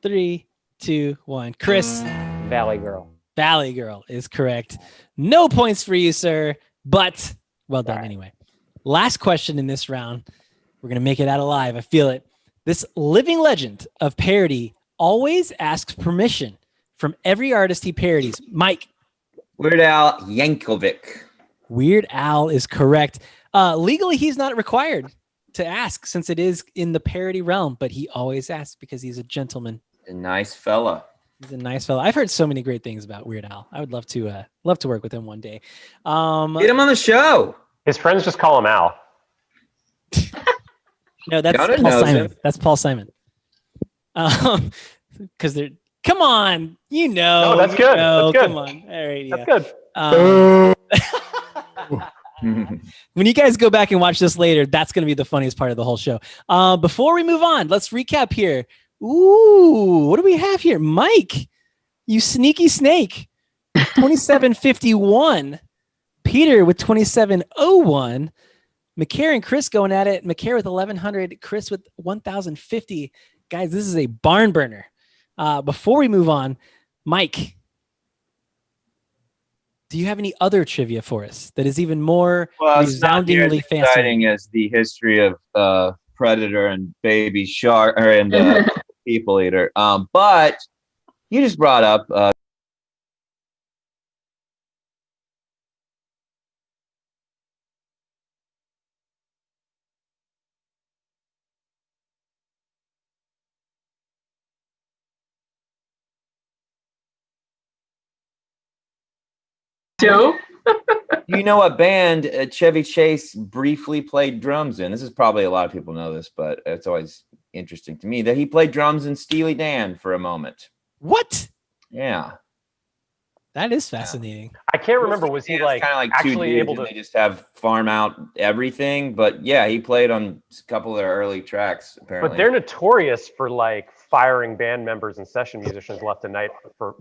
3, 2, 1. Chris. Valley Girl. Valley Girl is correct. No points for you, sir, but well done anyway. Last question in this round. We're going to make it out alive. I feel it. This living legend of parody always asks permission from every artist he parodies. Mike. Weird Al Yankovic. Weird Al is correct. Legally, he's not required to ask since it is in the parody realm, but he always asks because he's a gentleman. A nice fella. He's a nice fella. I've heard so many great things about Weird Al. I would love to work with him one day. Get him on the show. His friends just call him Al. No, that's Gunnar Paul knows Simon. him. That's Paul Simon. Because they're come on, you know. Oh, that's good. That's good. Come on. All right, yeah. That's good. When you guys go back and watch this later, that's going to be the funniest part of the whole show. Before we move on, let's recap here. Ooh, what do we have here? Mike, you sneaky snake. 2751. Peter with 2701. Macaire and Chris going at it. Macaire with 1100. Chris with 1050. Guys, this is a barn burner. Before we move on, Mike, do you have any other trivia for us that is even more resoundingly exciting fascinating? as the history of Predator and Baby Shark and People Eater. But you just brought up Dope. you know what band Chevy Chase briefly played drums in? This is probably a lot of people know this, but it's always interesting to me that he played drums in Steely Dan for a moment. What? Yeah. That is fascinating. I can't remember. Was he like kind of like actually able to? They just have farm out everything, but yeah, he played on a couple of their early tracks. Apparently, But they're notorious for like firing band members and session musicians left and right for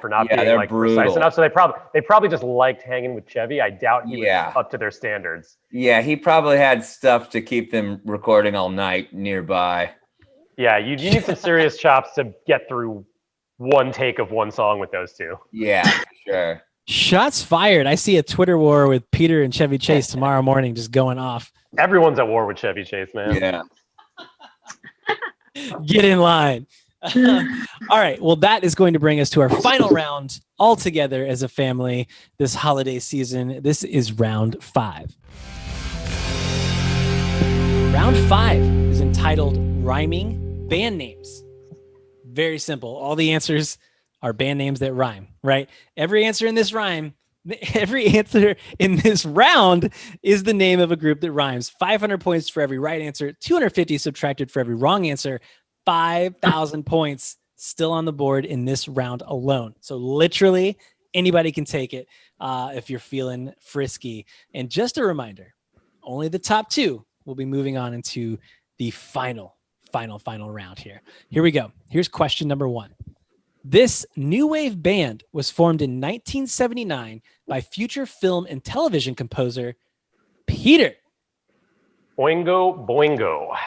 not being they're like brutal. precise enough. So they probably just liked hanging with Chevy. I doubt he was Yeah. up to their standards. Yeah, he probably had stuff to keep them recording all night nearby. Yeah, you need some serious chops to get through one take of one song with those two. Yeah, for sure. Shots fired. I see a Twitter war with Peter and Chevy Chase tomorrow morning just going off. Everyone's at war with Chevy Chase, man. Yeah. Get in line. All right. Well, that is going to bring us to our final round all together as a family this holiday season. This is round 5. Round 5 is entitled Rhyming Band Names. Very simple. All the answers are band names that rhyme, right? Every answer in this round is the name of a group that rhymes. 500 points for every right answer, 250 subtracted for every wrong answer, 5,000 points still on the board in this round alone. So literally anybody can take it if you're feeling frisky. And just a reminder, only the top 2 will be moving on into the final round here. Here we go. Here's question number 1. This new wave band was formed in 1979 by future film and television composer Peter. Boingo Boingo.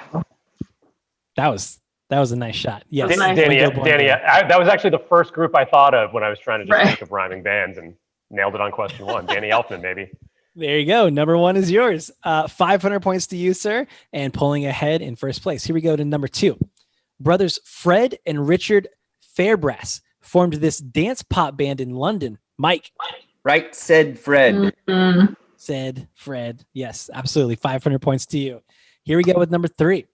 That was a nice shot. Yes, That's nice. Danny, Boingo Boingo. Danny, that was actually the first group I thought of when I was trying to just think of rhyming bands and nailed it on question 1. Danny Elfman, maybe. There you go. Number 1 is yours. 500 points to you, sir, and pulling ahead in first place. Here we go to number 2. Brothers Fred and Richard Fairbrass formed this dance pop band in London. Mike. Right, said Fred. Mm-hmm. Said Fred. Yes, absolutely. 500 points to you. Here we go with number 3.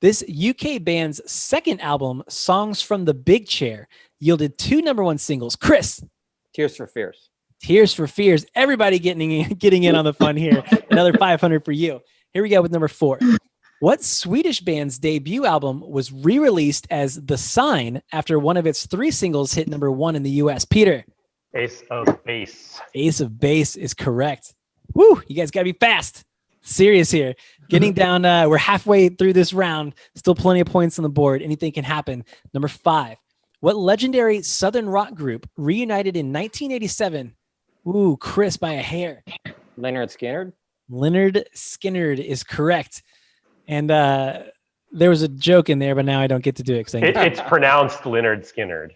This UK band's second album, Songs from the Big Chair, yielded 2 number 1 singles. Chris. Tears for Fears. Tears for Fears. Everybody getting in on the fun here. Another 500 for you. Here we go with number 4. What Swedish band's debut album was re-released as The Sign after one of its 3 singles hit number 1 in the U.S.? Peter. Ace of Base. Ace of Base is correct. Woo! You guys got to be fast. Serious here. Getting down. We're halfway through this round. Still plenty of points on the board. Anything can happen. Number 5. What legendary Southern rock group reunited in 1987? Ooh, Chris by a hair. Leonard Skinner. Leonard Skinner is correct. And there was a joke in there, but now I don't get to do it. It's pronounced Leonard Skinner.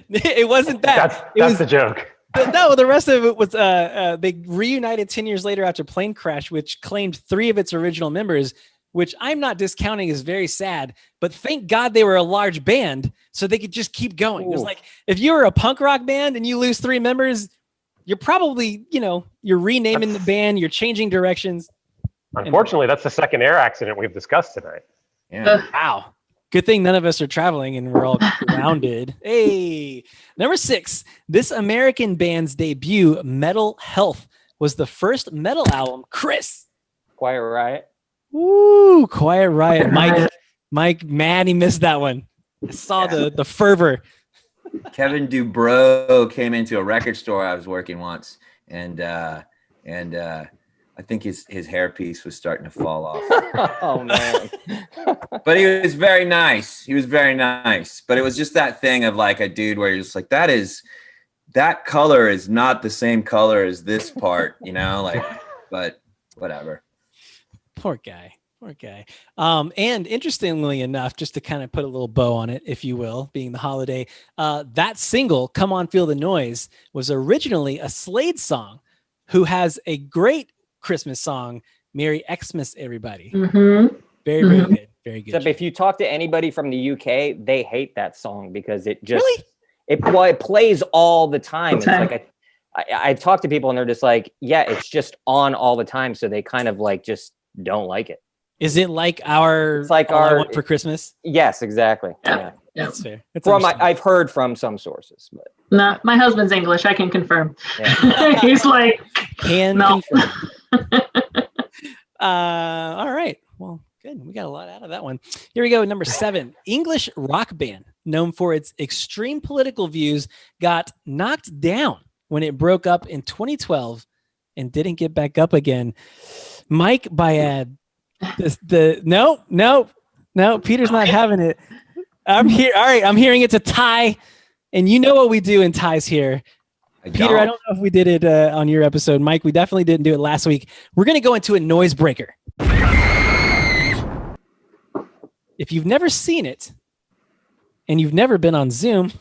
It wasn't that. That's the joke. No, the rest of it was they reunited 10 years later after plane crash, which claimed 3 of its original members, which I'm not discounting is very sad. But thank God they were a large band so they could just keep going. It was like if you were a punk rock band and you lose 3 members, you're probably, you're renaming the band, you're changing directions. Unfortunately, that's the second air accident we've discussed tonight. Yeah. Wow. Good thing none of us are traveling and we're all grounded. Hey, number 6. This American band's debut, Metal Health, was the first metal album. Chris. Quiet Riot. Woo, Quiet Riot. Mike, man, he missed that one. I saw the fervor. Kevin Dubrow came into a record store I was working once, and I think his hairpiece was starting to fall off. Oh man! But he was very nice. But it was just that thing of like a dude where you're just like, that color is not the same color as this part, but whatever. Poor guy. And interestingly enough, just to kind of put a little bow on it, if you will, being the holiday, that single, Come On Feel the Noise, was originally a Slade song, who has a great Christmas song, Merry Xmas, everybody. Mm-hmm. Very, very good. Very good. Except if you talk to anybody from the UK, they hate that song because it just Really? it plays all the time. It's like I talk to people and they're just like, yeah, it's just on all the time. So they kind of like just don't like it. Is it like our It's like All I our- Want for Christmas? Yes, exactly. Yeah. Yeah. Yeah. That's fair. That's From understandable. I've heard from some sources, but No, my husband's English. I can confirm. yeah. He's like, Can No. confirm. All right. Well, good. We got a lot out of that one. Here we go. Number 7. English rock band known for its extreme political views got knocked down when it broke up in 2012 and didn't get back up again. Mike Bayad. No. Peter's not having it. I'm here. All right. I'm hearing it's a tie. And you know what we do in ties here. Peter, I don't know if we did it on your episode. Mike, we definitely didn't do it last week. We're going to go into a noise breaker. If you've never seen it and you've never been on Zoom,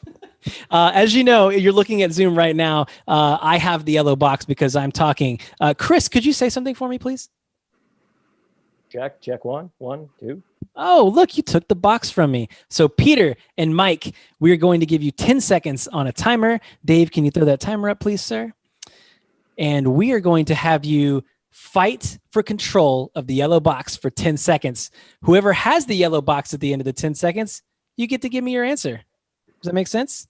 as you know, you're looking at Zoom right now. I have the yellow box because I'm talking. Chris, could you say something for me, please? Check 1, 1, 2. Oh, look, you took the box from me. So Peter and Mike, we're going to give you 10 seconds on a timer. Dave, can you throw that timer up, please, sir? And we are going to have you fight for control of the yellow box for 10 seconds. Whoever has the yellow box at the end of the 10 seconds, you get to give me your answer. Does that make sense?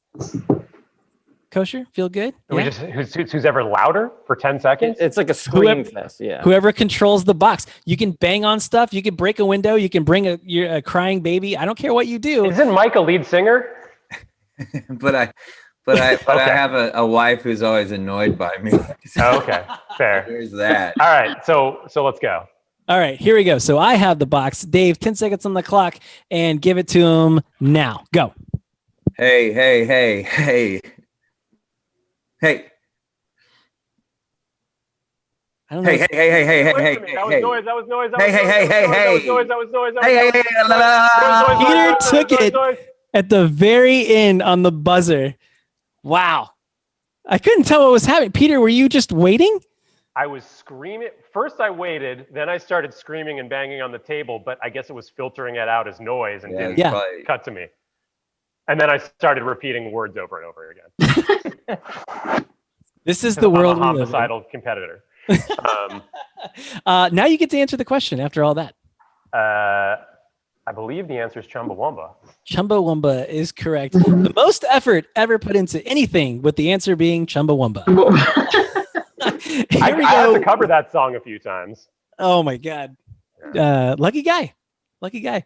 Kosher? Feel good? We Yeah? just who's ever louder for 10 seconds? It's like a scream fest. Yeah. Whoever controls the box. You can bang on stuff. You can break a window. You can bring a crying baby. I don't care what you do. Isn't Mike a lead singer? but I have a wife who's always annoyed by me. Oh, okay, fair. There's that. All right, so let's go. All right, here we go. So I have the box. Dave, 10 seconds on the clock and give it to him now. Go. Hey. I don't know. Hey. That was noise. That was noise. Peter took it at the very end on the buzzer. Wow. I couldn't tell what was happening. Peter, were you just waiting? I was screaming. First I waited, then I started screaming and banging on the table, but I guess it was filtering it out as noise and didn't cut to me. And then I started repeating words over and over again. This is the world I'm a we live in. homicidal competitor. Now you get to answer the question after all that. I believe the answer is Chumbawamba. Chumbawamba is correct. The most effort ever put into anything, with the answer being Chumbawamba. I had to cover that song a few times. Oh my God. Lucky guy. Here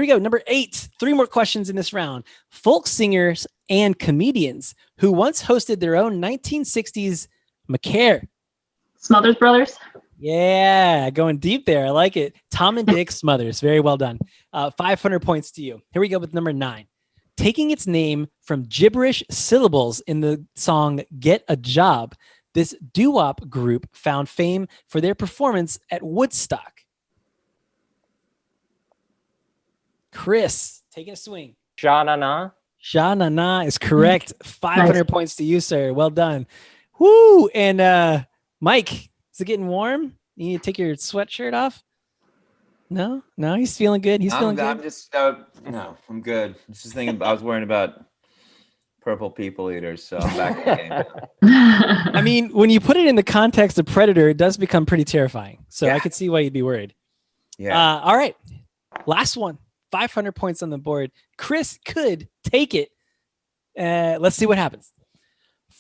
we go. Number 8. 3 more questions in this round. Folk singers and comedians who once hosted their own 1960s Macaire. Smothers Brothers. Yeah, going deep there. I like it. Tom and Dick Smothers. Very well done. 500 points to you. Here we go with number 9. Taking its name from gibberish syllables in the song Get a Job, this doo-wop group found fame for their performance at Woodstock. Chris, taking a swing. Sha-na-na. Sha-na-na is correct. 500 points to you, sir. Well done. Woo! And Mike, is it getting warm? You need to take your sweatshirt off? No, he's feeling good. I'm just no, I'm good. Just thinking, I was worrying about purple people eaters, so I'm back in the game. I mean, when you put it in the context of Predator, it does become pretty terrifying. So I could see why you'd be worried. Yeah. All right. Last one. 500 points on the board. Chris could take it. Let's see what happens.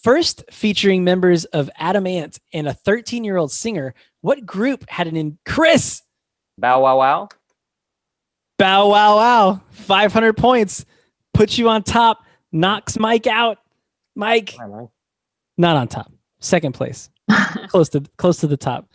First featuring members of Adam Ant and a 13-year-old singer, what group had Chris? Bow Wow Wow. Bow Wow Wow. 500 points. Puts you on top. Knocks Mike out. Mike. Not on top. Second place. close to the top.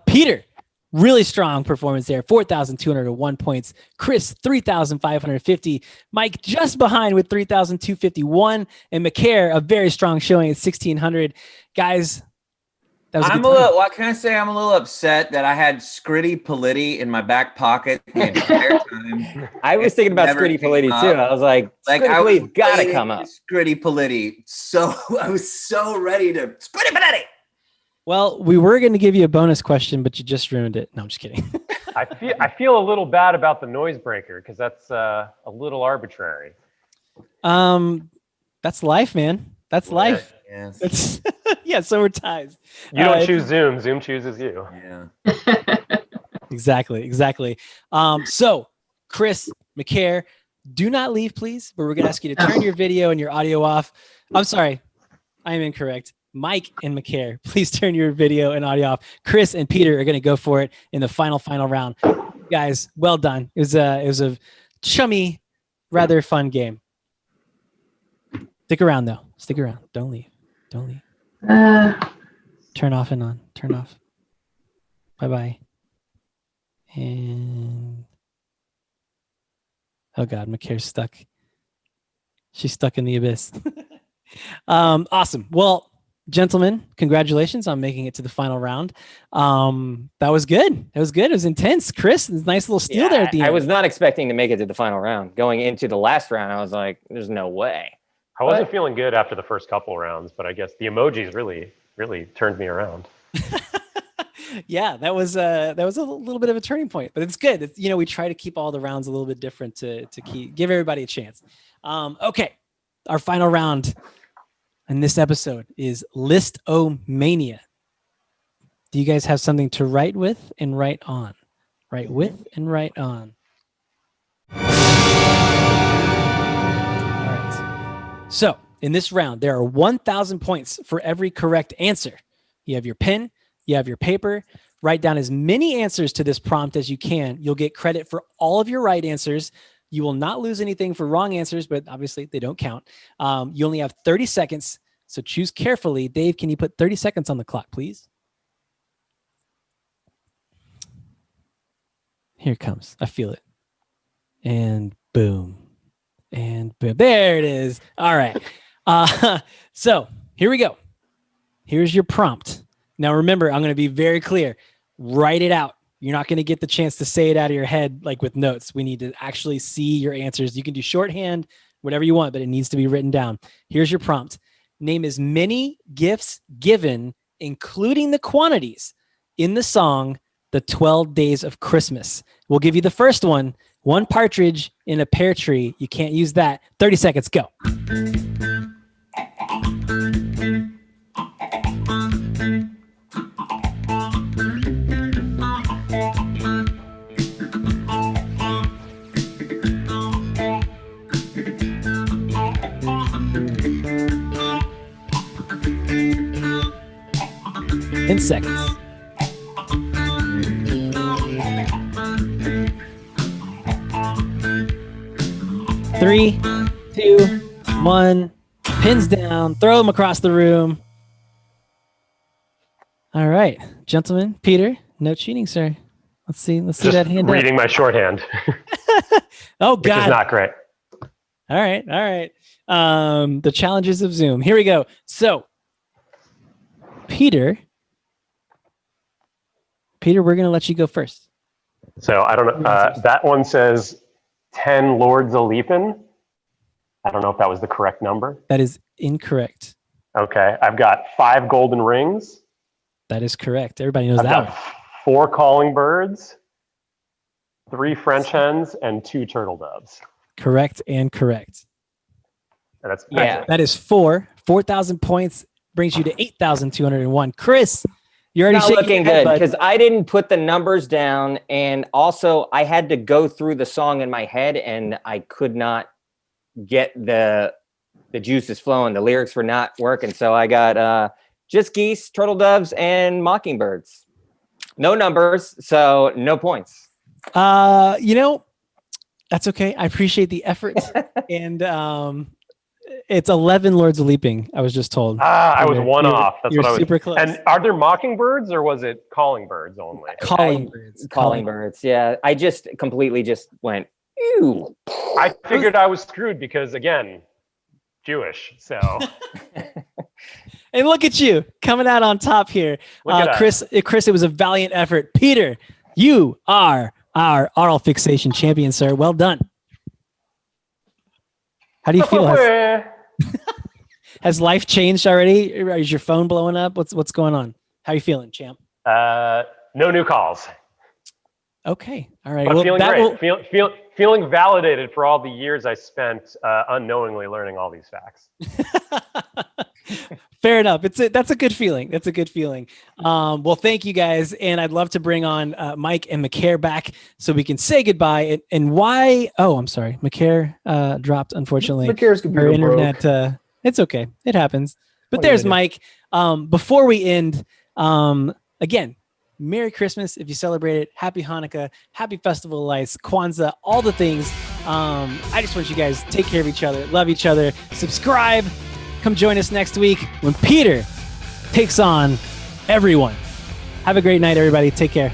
Peter. Really strong performance there. 4,201 points. Chris, 3,550. Mike just behind with 3,251. And Macaire, a very strong showing at 1,600. Guys, that was what can I say? I'm a little upset that I had Scritti Politti in my back pocket the entire time. I was thinking about Scritti Politti too. I was like Scritti Politti's got to come up. Scritti Politti. So I was so ready to Scritti Politti. Well, we were going to give you a bonus question, but you just ruined it. No, I'm just kidding. I feel a little bad about the noise breaker because that's a little arbitrary. That's life, man. That's life. Yes. It's yeah. So we're ties. You don't choose Zoom. Zoom chooses you. Yeah. Exactly. So, Chris, Macaire, do not leave, please. But we're going to ask you to turn your video and your audio off. I'm sorry. I am incorrect. Mike and Macaire, please turn your video and audio off. Chris and Peter are going to go for it in the final round. Guys, well done. It was a chummy, rather fun game. Stick around, though. Stick around. Don't leave. Turn off and on. Turn off. Bye-bye. And oh God, Macaire's stuck. She's stuck in the abyss. Awesome. Well, gentlemen, congratulations on making it to the final round. That was good. It was intense. Chris, nice little steal there at the end. I was not expecting to make it to the final round. Going into the last round, I was like, there's no way. I wasn't feeling good after the first couple rounds, but I guess the emojis really turned me around. Yeah, that was a little bit of a turning point, but it's good. It's, we try to keep all the rounds a little bit different to give everybody a chance. Okay, our final round in this episode is List-O-Mania. Do you guys have something to write with and write on? Write with and write on. All right. So in this round, there are 1,000 points for every correct answer. You have your pen, you have your paper. Write down as many answers to this prompt as you can. You'll get credit for all of your right answers. You will not lose anything for wrong answers, but obviously they don't count. You only have 30 seconds, so choose carefully. Dave, can you put 30 seconds on the clock, please? Here it comes. I feel it. And boom. And boom. There it is. All right. So here we go. Here's your prompt. Now, remember, I'm going to be very clear. Write it out. You're not going to get the chance to say it out of your head like with notes. We need to actually see your answers. You can do shorthand, whatever you want, but it needs to be written down. Here's your prompt. Name as many gifts given, including the quantities, in the song, The 12 Days of Christmas. We'll give you the first one. One partridge in a pear tree. You can't use that. 30 seconds, go. 10 seconds. 3, 2, 1. Pins down. Throw them across the room. All right, gentlemen. Peter, no cheating, sir. Let's see Just that hand reading my shorthand, up. Oh, which is God. not great. All right. The challenges of Zoom. Here we go. So, Peter, we're going to let you go first. So I don't know. That one says 10 Lords a Leapin'. I don't know if that was the correct number. That is incorrect. Okay. I've got 5 golden rings. That is correct. Everybody knows I've that got one. 4 calling birds, 3 French hens, and 2 turtle doves. Correct and correct. And that's Yeah. it. That is 4,000 points brings you to 8,201. Chris, you're already Not shaking looking your head, good bud. because I didn't put the numbers down, and also I had to go through the song in my head, and I could not get the juices flowing. The lyrics were not working, so I got just geese, turtle doves, and mockingbirds. No numbers, so no points. That's okay. I appreciate the effort. And it's 11 Lords of Leaping, I was just told. I was one off. That's You're what I was. super close. And are there mockingbirds or was it calling birds only? Calling birds. Calling birds. Yeah, I just completely just went, ew. I figured I was screwed because, again, Jewish. So And look at you coming out on top here. Look at Chris, it was a valiant effort. Peter, you are our Aural Fixation champion, sir. Well done. How do you feel? Has life changed already? Is your phone blowing up? What's going on? How are you feeling, champ? no new calls. Okay. All right. But Well, feeling great. Feeling validated for all the years I spent unknowingly learning all these facts. Fair enough. That's a good feeling. That's a good feeling. Well, thank you guys, and I'd love to bring on Mike and Macaire back so we can say goodbye. And why? Oh, I'm sorry, Macaire dropped. Unfortunately, Macaire's computer her internet. broke. It's okay. It happens. But What are you there's gonna Mike. Before we end, again, Merry Christmas if you celebrate it. Happy Hanukkah. Happy Festival of Lights. Kwanzaa. All the things. I just want you guys to take care of each other. Love each other. Subscribe. Come join us next week when Peter takes on everyone. Have a great night, everybody. Take care.